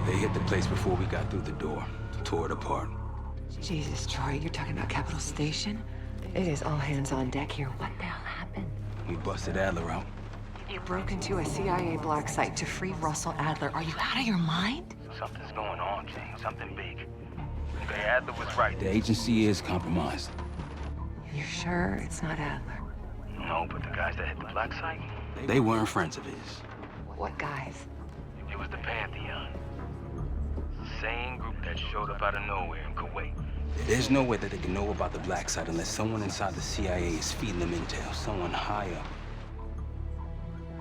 They hit the place before we got through the door. Tore it apart. Jesus, Troy, you're talking about Capital Station? It is all hands on deck here. What the hell happened? We busted Adler out. You broke into a CIA black site to free Russell Adler. Are you out of your mind? Something's going on, Jane. Something big. Okay, Adler was right. The agency is compromised. You're sure it's not Adler? No, but the guys that hit the black site? They weren't friends of his. What guys? It was the Pantheon. Same group that showed up out of nowhere in Kuwait. There's no way that they can know about the black site unless someone inside the CIA is feeding them intel. Someone high up.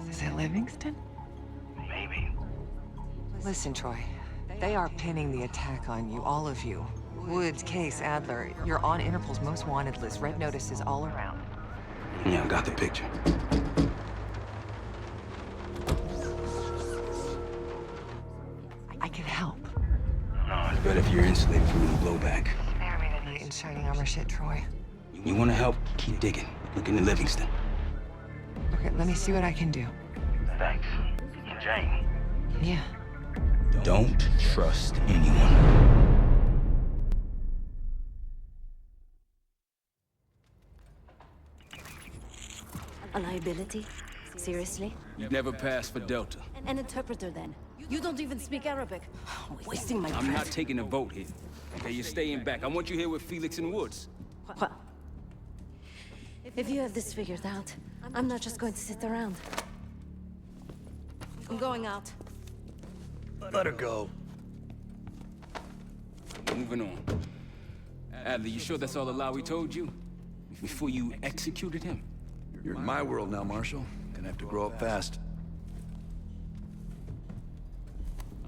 Is it Livingston? Maybe. Listen, Troy. They are pinning the attack on you, all of you. Woods, Case, Adler. You're on Interpol's most wanted list. Red notices all around. Yeah, I got the picture. I can help. No, it's better if you're insulated from any blowback. Spare me the knight in shining armor shit, Troy. You want to help? Keep digging. Look into Livingston. Okay, let me see what I can do. Thanks. Jane. Yeah. Don't trust anyone. A liability? Seriously? You've never passed for Delta. An interpreter, then? You don't even speak Arabic. Wasting my breath. I'm not taking a vote here. Okay, you're staying back. I want you here with Felix and Woods. Well, if you have this figured out, I'm not just going to sit around. I'm going out. Let her go. Moving on. Adler, you sure that's all the lie we told you? Before you executed him? You're in my world now, Marshal. Gonna have to grow up fast.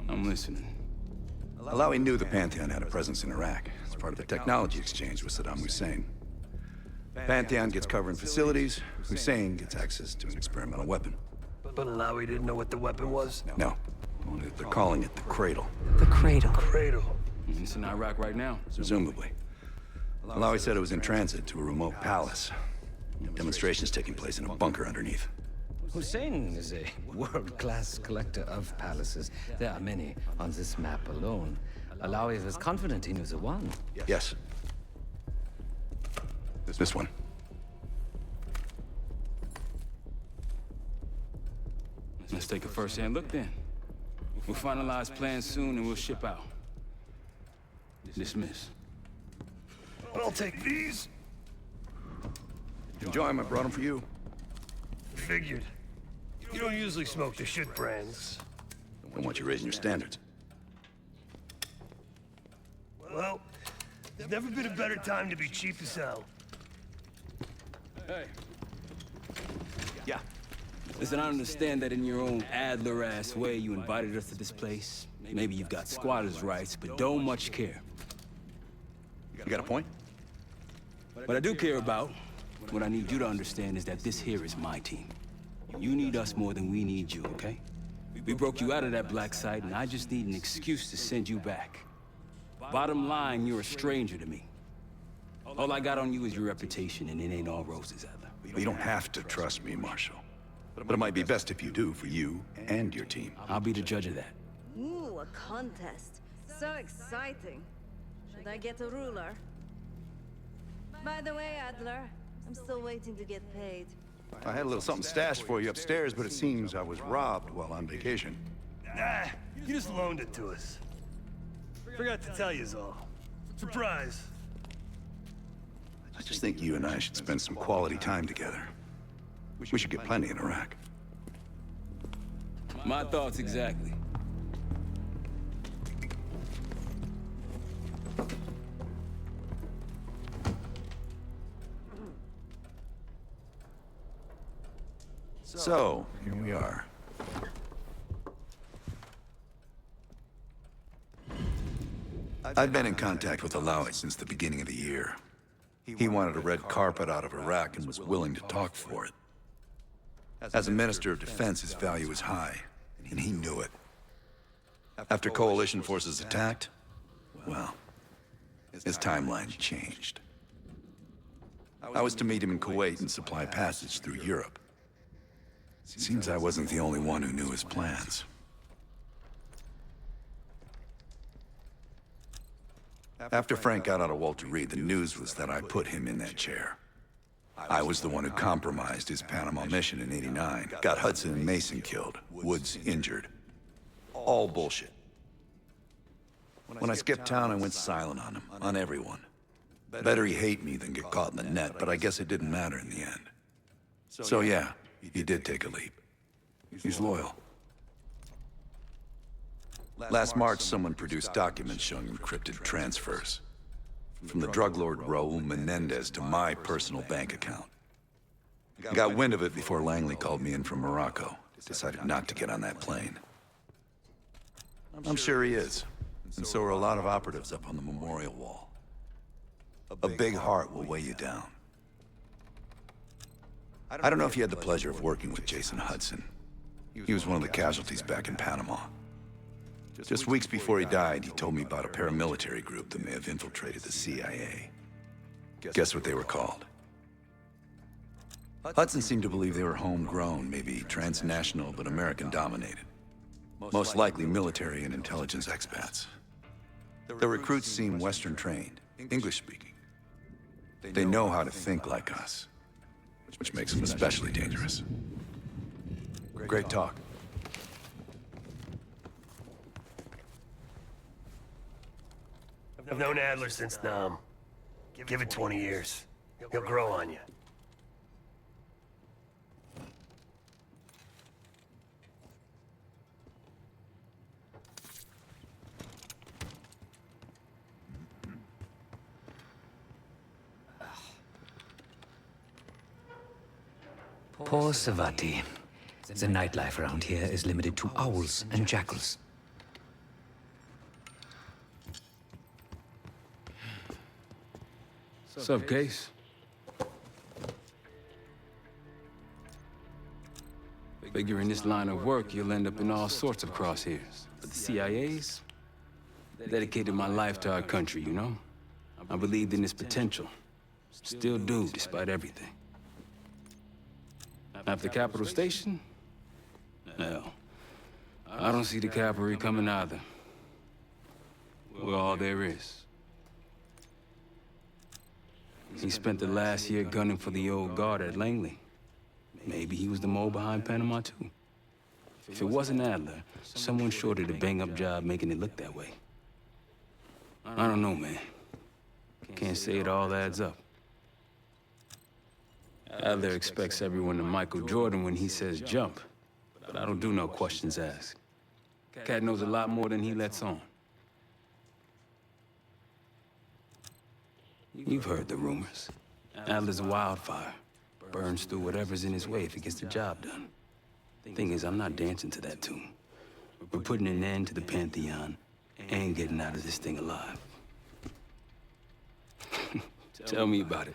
I'm listening. Alawi knew the Pantheon had a presence in Iraq. It's part of the technology exchange with Saddam Hussein. Pantheon gets cover in facilities. Hussein gets access to an experimental weapon. But Alawi didn't know what the weapon was? No. Only that they're calling it the Cradle. The Cradle. Cradle. It's in Iraq right now. Presumably. Alawi said it was in transit to a remote palace. Demonstrations taking place in a bunker underneath. Hussein is a world-class collector of palaces. There are many on this map alone. Alawi was confident he knew the one. Yes. This one. Let's take a first-hand look then. We'll finalize plans soon and we'll ship out. Dismiss. I'll take these. Enjoy them. I brought them for you. Figured. You don't usually smoke the shit brands. Don't want you raising your standards. Well, there's never been a better time to be cheap as hell. Hey. Yeah. Listen, I understand that in your own Adler-ass way you invited us to this place. Maybe you've got squatters' rights, but don't much care. You got a point? What I do care about, what I need you to understand is that this here is my team. You need us more than we need you, okay? We broke you out of that black site, and I just need an excuse to send you back. Bottom line, you're a stranger to me. All I got on you is your reputation, and it ain't all roses, Adler. You don't have to trust me, Marshal. But it might be best if you do, for you and your team. I'll be the judge of that. Ooh, a contest. So exciting. Should I get a ruler? By the way, Adler, I'm still waiting to get paid. I had a little something stashed for you upstairs, but it seems I was robbed while on vacation. Nah, you just loaned it to us. Forgot to tell yous all. Surprise. I just think you and I should spend some quality time together. We should get plenty in Iraq. My thoughts exactly. So, here we are. I've been in contact with Alawi since the beginning of the year. He wanted a red carpet out of Iraq and was willing to talk for it. As a Minister of Defense, his value is high, and he knew it. After coalition forces attacked, well, his timeline changed. I was to meet him in Kuwait and supply passage through Europe. Seems I wasn't the only one who knew his plans. After Frank got out of Walter Reed, the news was that I put him in that chair. I was the one who compromised his Panama mission in '89, got Hudson and Mason killed, Woods injured. All bullshit. When I skipped town, I went silent on him, on everyone. Better he hate me than get caught in the net, but I guess it didn't matter in the end. So yeah, he did take a leap. He's loyal. Last March, someone produced documents showing encrypted transfers. From the drug lord Raul Menendez to my personal bank account. I got wind of it before Langley called me in from Morocco. Decided not to get on that plane. I'm sure he is. And so are a lot of operatives up on the memorial wall. A big heart will weigh you down. I don't know if you had the pleasure of working with Jason Hudson. He was one of the casualties back in Panama. Just weeks before he died, he told me about a paramilitary group that may have infiltrated the CIA. Guess what they were called? Hudson seemed to believe they were homegrown, maybe transnational, but American-dominated. Most likely military and intelligence expats. The recruits seem Western-trained, English-speaking. They know how to think like us, which makes them especially dangerous. Great talk. I've known Adler since Nam. Give it 20 years. He'll grow on you. Poor Savati. The nightlife around here is limited to owls and jackals. What's up, Case? Figure in this line of work, you'll end up in all sorts of crosshairs. But the CIA's dedicated my life to our country, you know? I believed in its potential. Still do, despite everything. After Capital Station? Hell, I don't see the cavalry coming either. We're all there is. He spent the last year gunning for the old guard at Langley. Maybe he was the mole behind Panama, too. If it wasn't Adler, someone sure did a bang-up job making it look that way. I don't know, man. Can't say it all adds up. Adler expects everyone to Michael Jordan when he says jump, but I don't do no questions asked. Cat knows a lot more than he lets on. You've heard the rumors. Adler's a wildfire. Burns through whatever's in his way if he gets the job done. Thing is, I'm not dancing to that tune. We're putting an end to the Pantheon and getting out of this thing alive. Tell me about it.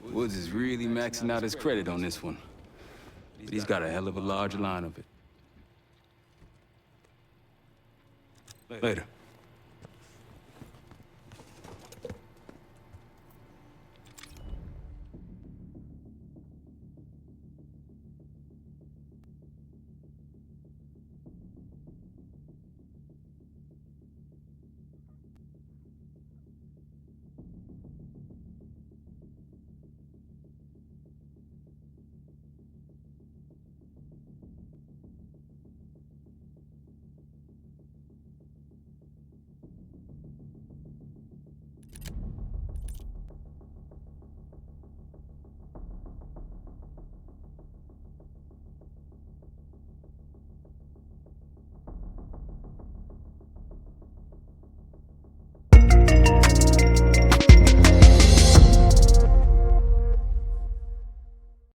Woods is really maxing out his credit on this one. But he's got a hell of a large line of it. Later.